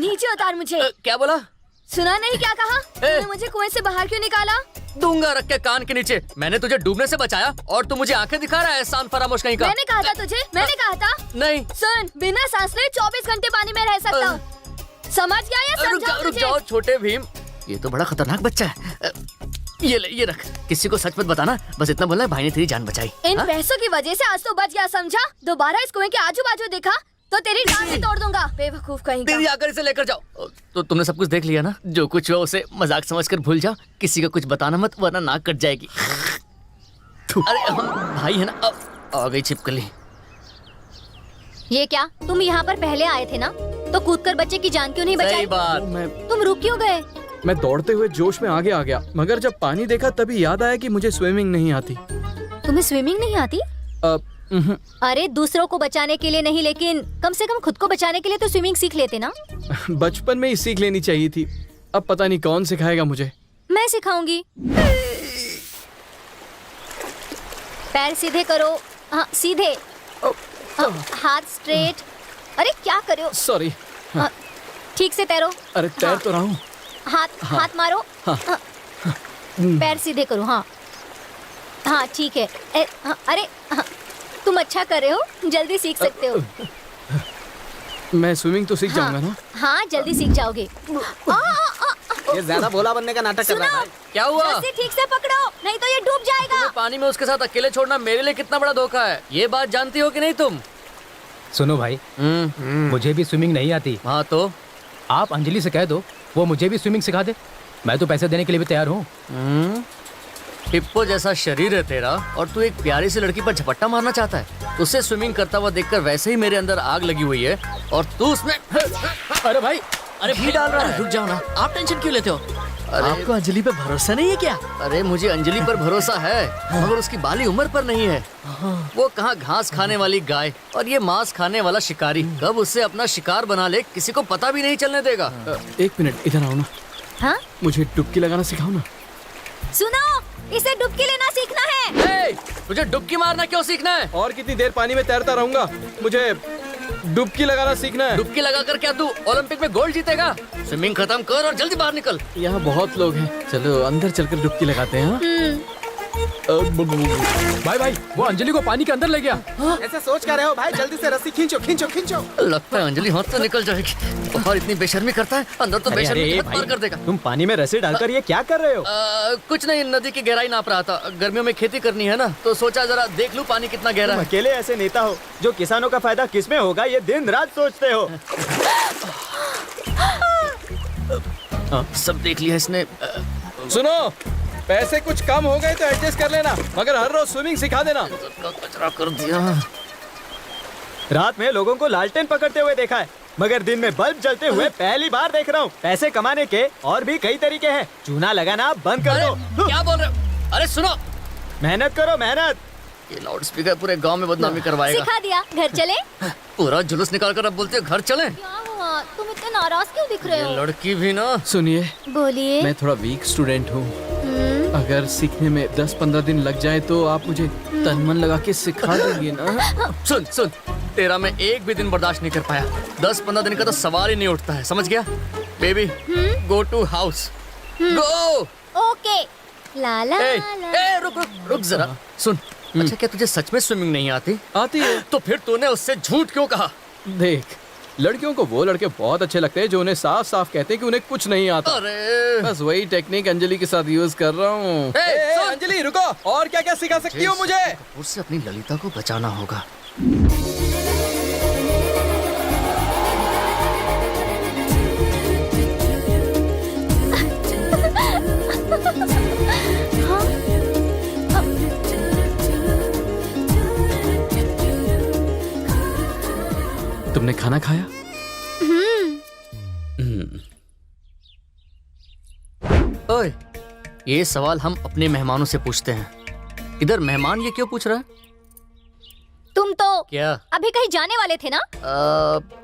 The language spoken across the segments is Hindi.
नीचे उतार मुझे। क्या बोला? सुना नहीं क्या कहा? तूने मुझे कुएं से बाहर क्यों निकाला? दूंगा रख के कान के नीचे। मैंने तुझे डूबने से बचाया और तू मुझे आंखें दिखा रहा है एहसान फरामोश कहीं का। मैंने कहा था तुझे, मैंने कहा था। नहीं सुन, बिना सांस ले 24 घंटे पानी में रह सकता हूँ। समझ गया या समझाऊं रुक तुझे? जाओ छोटे भीम, ये तो बड़ा खतरनाक बच्चा है। ये ले, ये रख। किसी को सच मत बताना, बस इतना बोलना है भाई ने तेरी जान बचाई। इन पैसों की वजह से आज तो बच गया, समझा? दोबारा इस कुएं के आजू बाजू देखा तो तेरी टांग ही तोड़ दूंगा, बेवकूफ कहीं का। तेरी आकर इसे लेकर जाओ। तो तुमने सब कुछ देख लिया ना? जो कुछ हुआ उसे मजाक समझकर भूल जाओ, किसी का कुछ बताना मत वरना नाक कट जाएगी। अरे हम भाई है ना। आ गई छिपकली। ये क्या, तुम यहाँ पर पहले आए थे ना? तो कूदकर बच्चे की जान क्यों नहीं बचाई? सही बात। तुम रुक क्यों गए? मैं दौड़ते हुए जोश में आगे आ गया, मगर जब पानी देखा तभी याद आया कि मुझे स्विमिंग नहीं आती। तुम्हें स्विमिंग नहीं आती? अरे दूसरों को बचाने के लिए नहीं, लेकिन कम से कम खुद को बचाने के लिए तो स्विमिंग सीख लेते ना। बचपन में ही सीख लेनी चाहिए थी। अब पता नहीं कौन सिखाएगा मुझे। मैं सिखाऊंगी। पैर सीधे करो। हाँ सीधे। हाथ स्ट्रेट। अरे क्या कर रहे हो? सॉरी। ठीक से तैरो। अरे तैर तो रहा हूँ। हाथ मारो। पैर सीधे करो। हाँ हाँ ठीक है। अरे तुम अच्छा कर रहे हो, जल्दी सीख सकते हो। मैं स्विमिंग तो सीख जाऊंगा ना? हाँ जल्दी सीख जाओगे। ये ज्यादा भोला बनने का नाटक कर रहा है। क्या हुआ? रस्सी ठीक से पकड़ो, नहीं तो ये डूब जाएगा। तुम्हें पानी में उसके साथ अकेले छोड़ना मेरे लिए कितना बड़ा धोखा है, ये बात जानती हो कि नहीं तुम? सुनो भाई, मुझे भी स्विमिंग नहीं आती। हाँ तो आप अंजलि से कह दो वो मुझे भी स्विमिंग सिखा दे। मैं तो पैसे देने के लिए भी तैयार हूँ। हिप्पो जैसा शरीर है तेरा और तू एक प्यारी सी लड़की पर झपट्टा मारना चाहता है। उसे स्विमिंग करता हुआ देखकर वैसे ही मेरे अंदर आग लगी हुई है और तू उसमें अरे भाई, अरे घी डाल रहा है। रुक जाओ ना, आप टेंशन क्यों लेते हो? अरे आपको अंजलि पे भरोसा नहीं है क्या? अरे मुझे अंजलि पर भरोसा है, मगर उसकी बाली उम्र पर नहीं है। वो कहाँ घास खाने वाली गाय और ये मांस खाने वाला शिकारी कब उससे अपना शिकार बना ले किसी को पता भी नहीं चलने देगा। एक मिनट इधर आओ ना। हाँ? मुझे डुबकी लगाना सिखाओ ना। सुनो, इसे डुबकी लेना सीखना है। तुझे डुबकी मारना क्यों सीखना है? और कितनी देर पानी में तैरता रहूंगा? मुझे डुबकी लगाना सीखना है। डुबकी लगाकर क्या तू ओलंपिक में गोल्ड जीतेगा? स्विमिंग खत्म कर और जल्दी बाहर निकल। यहाँ बहुत लोग हैं, चलो अंदर चलकर डुबकी लगाते हैं। भाई भाई, वो अंजलि को पानी के अंदर ले गया। ऐसे सोच क्या रहे हो भाई? जल्दी से रस्सी खींचो खींचो खींचो। लगता है अंजलि हाथ से निकल जाएगी। बाहर इतनी बेशर्मी करता है, अंदर तो बेशर्मी के हाथ पार कर देगा। तुम पानी में रस्सी डालकर ये क्या कर रहे हो? कुछ नहीं, नदी की गहराई नाप रहा था। गर्मियों में खेती करनी है ना, तो सोचा जरा देख लूं पानी कितना गहरा है। अकेले ऐसे नेता हो जो किसानों का फायदा किसमें होगा ये दिन रात सोचते हो। सब देख लिया इसने। सुनो, पैसे कुछ कम हो गए तो एडजस्ट कर लेना, मगर हर रोज स्विमिंग सिखा देना। कचरा कर दिया। रात में लोगों को लालटेन पकड़ते हुए देखा है, मगर दिन में बल्ब जलते हुए पहली बार देख रहा हूँ। पैसे कमाने के और भी कई तरीके हैं। चूना लगाना बंद कर दो। क्या बोल रहे हो? अरे सुनो, मेहनत करो मेहनत। ये लाउड स्पीकर पूरे गांव में बदनामी करवाएगा। सिखा दिया, घर चले। पूरा जुलूस निकाल कर अब बोलते हो घर चले। क्या हुआ, तुम इतने नाराज क्यों दिख रहे ये हो? लड़की भी ना। सुनिए, बोलिए। मैं थोड़ा वीक स्टूडेंट हूँ। अगर सीखने में 10-15 दिन लग जाए तो आप मुझे तन मन लगा के सिखा देंगे ना? सुन सुन, तेरा मैं एक भी दिन बर्दाश्त नहीं कर पाया। 10-15 दिन का तो सवाल ही नहीं उठता है, समझ गया? Baby go to house, go. Okay. ला ला ला। रुक रुक रुक जरा। सुन, अच्छा क्या तुझे सच में स्विमिंग नहीं आती? आती है। तो फिर तूने उससे झूठ क्यों कहा? देख, लड़कियों को वो लड़के बहुत अच्छे लगते हैं जो उन्हें साफ साफ कहते हैं कि उन्हें कुछ नहीं आता। अरे बस वही टेक्निक अंजलि के साथ यूज कर रहा हूँ। अंजलि रुको, और क्या क्या सिखा सकती हो मुझे? उससे अपनी ललिता को बचाना होगा। तुमने खाना खाया? ओए, ये सवाल हम अपने मेहमानों से पूछते हैं। इधर मेहमान ये क्यों पूछ रहा है? तुम तो क्या अभी कहीं जाने वाले थे ना?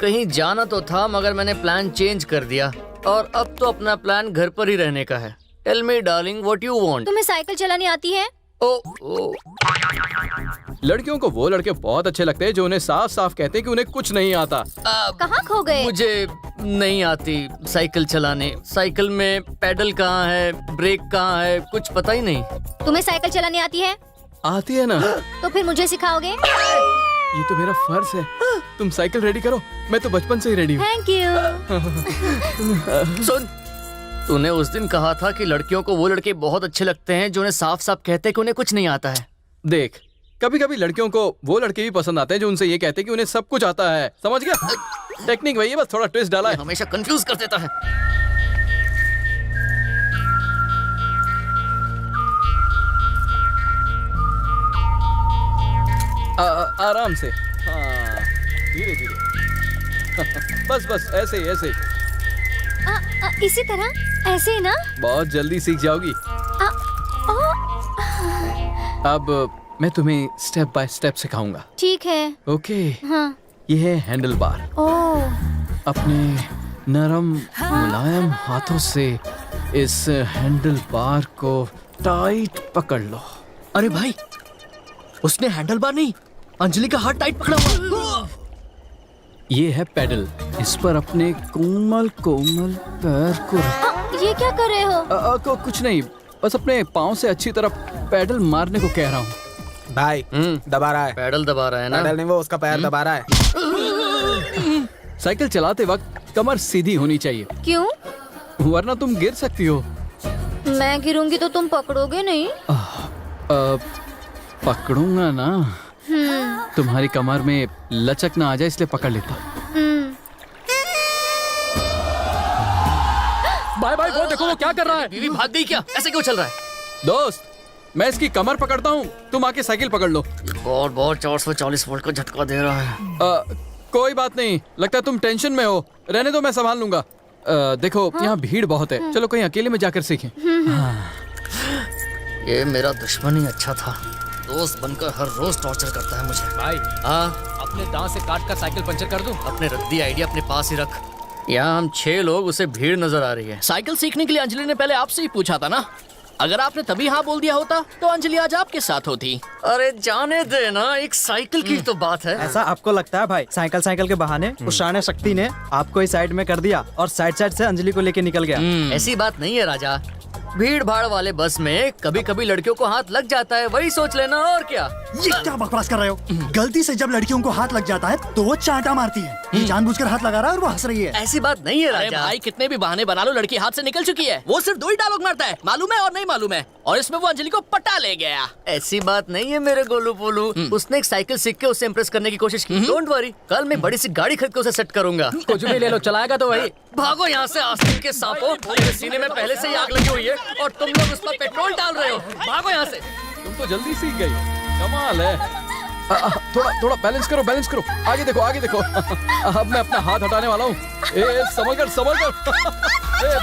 कहीं जाना तो था, मगर मैंने प्लान चेंज कर दिया और अब तो अपना प्लान घर पर ही रहने का है। Tell me darling, what you want? तुम्हें साइकिल चलानी आती है? ओ लड़कियों को वो लड़के बहुत अच्छे लगते हैं जो उन्हें साफ साफ कहते हैं कि उन्हें कुछ नहीं आता। कहाँ खो गए? मुझे नहीं आती साइकिल चलाने। साइकिल में पैडल कहाँ है, ब्रेक कहाँ है, कुछ पता ही नहीं। तुम्हें साइकिल चलानी आती है? आती है ना? तो फिर मुझे सिखाओगे? ये तो मेरा फर्ज है। तुम साइकिल रेडी करो, मैं तो बचपन से ही रेडी हूँ। Thank you. सुन, तूने उस दिन कहा था कि लड़कियों को वो लड़के बहुत अच्छे लगते हैं जो उन्हें साफ साफ कहते हैं कि उन्हें कुछ नहीं आता है। देख, कभी कभी लड़कियों को वो लड़के भी पसंद आते हैं जो उनसे ये कहते हैं कि उन्हें सब कुछ आता है। समझ गया? टेक्निक वही है, बस थोड़ा ट्विस्ट डाला है। हमेशा कंफ्यूज कर देता है। आराम से, हाँ, धीरे धीरे। बस बस ऐसे ही ऐसे ही। इसी तरह, ऐसे ही ना? बहुत जल्दी सीख जाओगी। ओ, अब मैं तुम्हें स्टेप बाय स्टेप सिखाऊंगा। ठीक है। ओके। हाँ। ये है हैंडल बार। ओह, अपने नरम मुलायम हाथों से इस हैंडल बार को टाइट पकड़ लो। अरे भाई, उसने हैंडल बार नहीं, अंजलि का हाथ टाइट पकड़ा हुआ। ये है पेडल। इस पर अपने कोमल कोमल पैर को ये क्या कर रहे हो? कुछ नहीं, बस अपने पाँव से अच्छी तरह पेडल मारने को कह रहा हूँ। भाई दबा रहा है। पैडल दबा रहा है ना? पैडल नहीं, वो उसका पैर दबा रहा है। साइकिल चलाते वक्त कमर सीधी होनी चाहिए, क्यों? वरना तुम गिर सकती हो। मैं गिरूंगी तो तुम पकड़ोगे नहीं? पकड़ूंगा ना। तुम्हारी कमर में लचक ना आ जाए इसलिए पकड़ लेता। भाई भाई, वो देखो वो क्या कर रहा है। बीवी भाग गई क्या? ऐसे क्यों चल रहा है? दोस्त, मैं इसकी कमर पकड़ता हूँ, तुम आके साइकिल पकड़ लो। बहुत बहुत 440 वोल्ट का झटका दे रहा है। कोई बात नहीं, लगता है तुम टेंशन में हो। रहने दो, मैं संभाल लूंगा। देखो, यहाँ भीड़ बहुत है, चलो कहीं अकेले में जाकर सीखें। ये मेरा दुश्मन ही अच्छा था। दोस्त बनकर हर रोज टॉर्चर करता है मुझे। भाई, हाँ, अपने दांत से काट कर साइकिल पंचर कर दूं? अपने रद्दी आइडिया अपने पास ही रख। यहाँ हम 6 लोग, उसे भीड़ नजर आ रही है। साइकिल सीखने के लिए अंजलि ने पहले आपसे ही पूछा था ना। अगर आपने तभी हाँ बोल दिया होता तो अंजलि आज आपके साथ होती। अरे जाने दे ना, एक साइकिल की तो बात है। ऐसा आपको लगता है भाई? साइकिल के बहाने उस शाने शक्ति ने आपको इस साइड में कर दिया और साइड से अंजलि को लेके निकल गया। ऐसी बात नहीं है राजा। भीड़ भाड़ वाले बस में कभी कभी लड़कियों को हाथ लग जाता है, वही सोच लेना। और क्या? ये क्या बकवास कर रहे हो? गलती से जब लड़कियों को हाथ लग जाता है तो वो चांटा मारती है। ये जानबूझकर हाथ लगा रहा है और वो हंस रही है। ऐसी बात नहीं है अरे राजा। भाई, कितने भी बहाने बना लो, लड़की हाथ से निकल चुकी है। वो सिर्फ 2 ही डायलॉग मारता है, मालूम है और नहीं मालूम है, और इसमें वो अंजलि को पटा ले गया। ऐसी बात नहीं है मेरे गोलू पोलू। उसने एक साइकिल सीख के उसे इम्प्रेस करने की कोशिश की। डोंट वरी, कल मैं बड़ी सी गाड़ी खरीद के उसे सेट करूंगा। कुछ भी ले लो, चलाएगा तो वही। भागो यहाँ से आस्तीन के सांपों। मेरे सीने में पहले से ही आग लगी हुई है और तुम लोग उस पर पेट्रोल डाल रहे हो। भागो यहाँ से। तुम तो जल्दी सीख गई, कमाल है। थोड़ा बैलेंस करो, बैलेंस करो। आगे देखो, आगे देखो। अब मैं अपना हाथ हटाने वाला हूँ। संभल कर, संभल कर।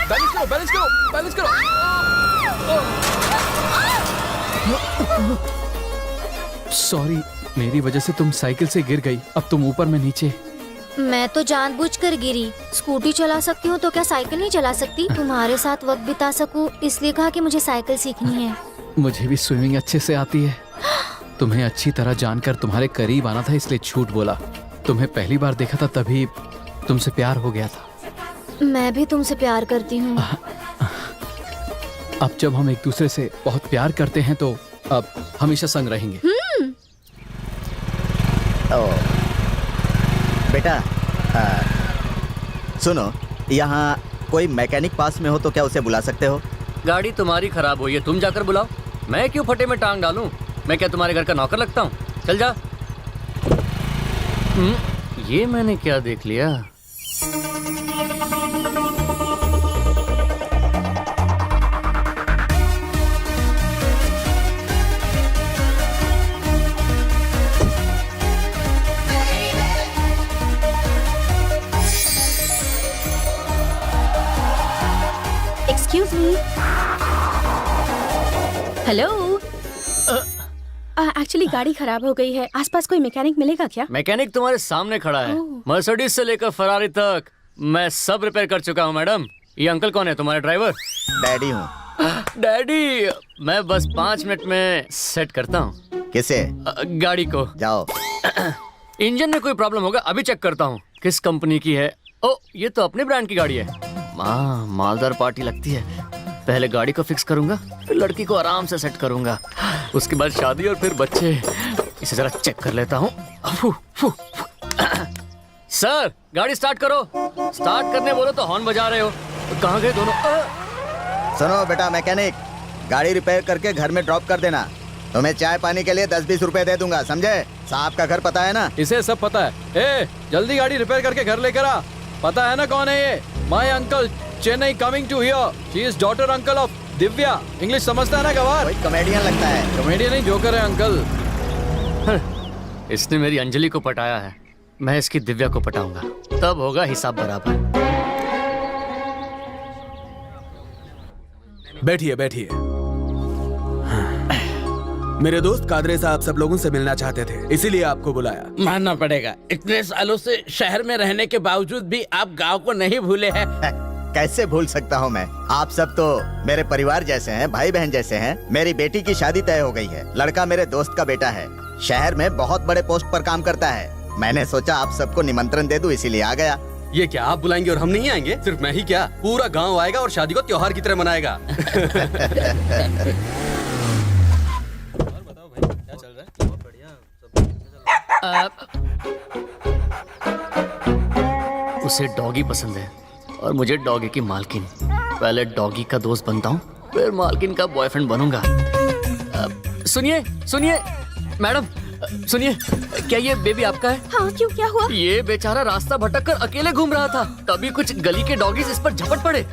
बैलेंस करो, बैलेंस करो, बैलेंस करो। सॉरी, मेरी वजह से तुम साइकिल से गिर गई। अब तुम ऊपर, मैं नीचे। मैं तो जानबूझकर गिरी। स्कूटी चला सकती हूँ तो क्या साइकिल नहीं चला सकती? तुम्हारे साथ वक्त बिता सकूं इसलिए कहा कि मुझे साइकिल सीखनी है। मुझे भी स्विमिंग अच्छे से आती है। तुम्हें अच्छी तरह जानकर तुम्हारे करीब आना था इसलिए झूठ बोला। तुम्हें पहली बार देखा था तभी तुमसे प्यार हो गया था। मैं भी तुमसे प्यार करती हूँ। अब जब हम एक दूसरे से बहुत प्यार करते हैं तो अब हमेशा संग रहेंगे। बेटा, सुनो, यहाँ कोई मैकेनिक पास में हो तो क्या उसे बुला सकते हो? गाड़ी तुम्हारी खराब हुई है, तुम जाकर बुलाओ। मैं क्यों फटे में टांग डालूं? मैं क्या तुम्हारे घर का नौकर लगता हूँ? चल जा। ये मैंने क्या देख लिया? Excuse me. हेलो। एक्चुअली गाड़ी खराब हो गई है, आसपास कोई मैकेनिक मिलेगा क्या? मैकेनिक तुम्हारे सामने खड़ा है। मर्सिडीज से लेकर फरारी तक मैं सब रिपेयर कर चुका हूँ। मैडम, ये अंकल कौन है? तुम्हारे ड्राइवर? डैडी हूँ। डैडी, मैं बस 5 मिनट में सेट करता हूँ। किसे? गाड़ी को। जाओ। इंजन में कोई प्रॉब्लम होगा, अभी चेक करता हूँ। किस कंपनी की है? ओ, ये तो अपने ब्रांड की गाड़ी है। मालदार पार्टी लगती है। पहले गाड़ी को फिक्स करूंगा, फिर लड़की को आराम से सेट करूंगा, उसके बाद शादी और फिर बच्चे। इसे जरा चेक कर लेता हूँ। सर, गाड़ी स्टार्ट करो। स्टार्ट करने बोलो तो हॉर्न बजा रहे हो। कहाँ गए दोनों? सुनो बेटा मैकेनिक, गाड़ी रिपेयर करके घर में ड्रॉप कर देना। तुम्हें चाय पानी के लिए 10-20 रुपए दे दूंगा, समझे? साहब का घर पता है ना? इसे सब पता है। ए, जल्दी गाड़ी रिपेयर करके घर लेकर आ। पता है ना कौन है ये? My uncle, Chennai coming to here. She is daughter uncle of Divya. English समझता है ना गवार? कोई कॉमेडियन लगता है। कॉमेडियन नहीं, जोकर है अंकल। इसने मेरी अंजलि को पटाया है, मैं इसकी दिव्या को पटाऊंगा, तब होगा हिसाब बराबर। बैठिए बैठिए। मेरे दोस्त कादरे साहब सब लोगों से मिलना चाहते थे, इसीलिए आपको बुलाया। मानना पड़ेगा, इतने सालों से शहर में रहने के बावजूद भी आप गांव को नहीं भूले हैं। कैसे भूल सकता हूँ मैं? आप सब तो मेरे परिवार जैसे हैं, भाई बहन जैसे हैं। मेरी बेटी की शादी तय हो गई है। लड़का मेरे दोस्त का बेटा है, शहर में बहुत बड़े पोस्ट पर काम करता है। मैंने सोचा आप सबको निमंत्रण दे दूं, इसीलिए आ गया। ये क्या आप बुलाएंगे और हम नहीं आएंगे? सिर्फ मैं ही क्या, पूरा गांव आएगा और शादी को त्योहार की तरह मनाएगा। उसे डॉगी पसंद है और मुझे डॉगी की मालकिन। पहले डॉगी का दोस्त बनता हूँ, फिर मालकिन का बॉयफ्रेंड बनूंगा। सुनिए सुनिए मैडम, सुनिए, क्या ये बेबी आपका है? हाँ, क्यों, क्या हुआ? ये बेचारा रास्ता भटक कर अकेले घूम रहा था, तभी कुछ गली के डॉगीज इस पर झपट पड़े।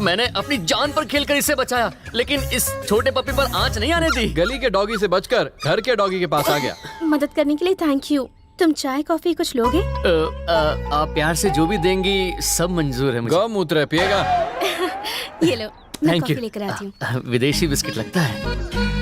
मैंने अपनी जान पर खेलकर इसे बचाया, लेकिन इस छोटे पपी पर आंच नहीं आने दी। गली के डॉगी से बचकर घर के डॉगी के पास आ गया। मदद करने के लिए थैंक यू। तुम चाय कॉफी कुछ लोगे? आप प्यार से जो भी देंगी सब मंजूर है मुझे। गौमूत्र पिएगा? ये लो, मैं थैंक कॉफी यू। लेकर आती हूँ। विदेशी बिस्किट लगता है।